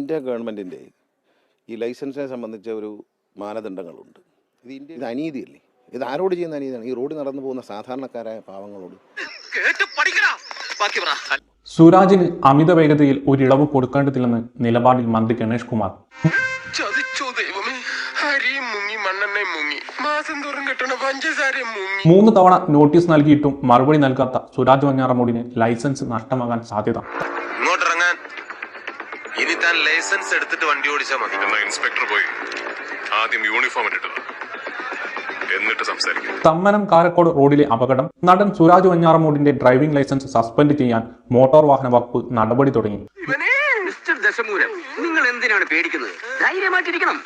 India ഗവൺമെൻറ്റിൻ്റെ ഈ ലൈസൻസിനെ സംബന്ധിച്ച ഒരു മാനദണ്ഡങ്ങളുണ്ട്. ഇത് അനീതിയല്ലേ? ഇത് ആരോട് ചെയ്യുന്ന അനീതിയാണ്? ഈ റോഡിൽ നടന്നു പോകുന്ന സാധാരണക്കാരായ പാവങ്ങളോട്. സുരാജിന് അമിത വേഗതയിൽ ഒരിളവ് കൊടുക്കേണ്ടതില്ലെന്ന് നിലപാടിൽ മന്ത്രി ഗണേഷ് കുമാർ. മൂന്ന് തവണ നോട്ടീസ് നൽകിയിട്ടും മറുപടി നൽകാത്ത സുരാജ് വെഞ്ഞാറമൂടിന് ലൈസൻസ് നഷ്ടമാകാൻ സാധ്യത. ഇനി താൻ ലൈസൻസ് എടുത്തിട്ട് വണ്ടി ഓടിച്ചാൽ മതി. ഇൻസ്പെക്ടർ പോയി ആദ്യം യൂണിഫോം ഇട്ടിട്ട് എന്നിട്ട് സംസാരിക്കും. തമ്മനം കാരക്കോട് റോഡിലെ അപകടം. നടൻ സുരാജ് വെഞ്ഞാറമൂടിന്റെ ഡ്രൈവിംഗ് ലൈസൻസ് സസ്പെൻഡ് ചെയ്യാൻ മോട്ടോർ വാഹന വകുപ്പ് നടപടി തുടങ്ങി. നിങ്ങൾ എന്തിനാണ് പേടിക്കുന്നത്? ധൈര്യമായിട്ടിരിക്കണം.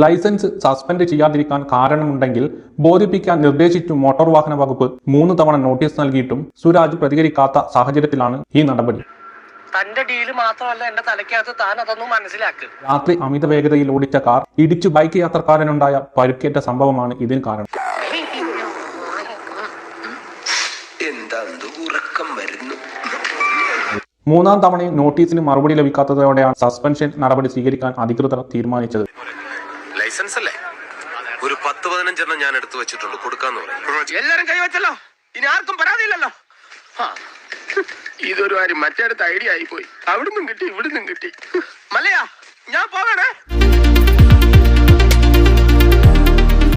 ലൈസൻസ് സസ്പെൻഡ് ചെയ്യാതിരിക്കാൻ കാരണമുണ്ടെങ്കിൽ ബോധിപ്പിക്കാൻ നിർദ്ദേശിച്ചു മോട്ടോർ വാഹന വകുപ്പ് 3 തവണ നോട്ടീസ് നൽകിയിട്ടും സുരാജ് പ്രതികരിക്കാത്ത സാഹചര്യത്തിലാണ് ഈ നടപടി. തന്റെ ഡീല് മാത്രമല്ല എന്റെ തലയ്ക്കകത്ത്, താൻ അതൊന്നും മനസ്സിലാക്കുക. രാത്രി അമിത വേഗതയിൽ ഓടിച്ച കാർ ഇടിച്ചു ബൈക്ക് യാത്രക്കാരനുണ്ടായ പരുക്കേറ്റ സംഭവമാണ് ഇതിന് കാരണം. മൂന്നാം തവണയും നോട്ടീസിന് മറുപടി ലഭിക്കാത്തതോടെയാണ് സസ്പെൻഷൻ നടപടി സ്വീകരിക്കാൻ അധികൃതർ തീരുമാനിച്ചത്. ലൈസൻസ് അല്ലേ, ഒരു 10-15 ഞാൻ എടുത്തു വെച്ചിട്ടുണ്ട്, കൊടുക്കാന്ന് പറയും. എല്ലാരും കൈവച്ചല്ലോ, ഇനി ആർക്കും പരാതിയില്ലല്ലോ. ഇതൊരു കാര്യം മറ്റേടത്ത് ഐഡിയ ആയിപ്പോയി. അവിടുന്നും കിട്ടി, ഇവിടുന്നും കിട്ടി. മല്ലയാ, ഞാൻ പോകണേ.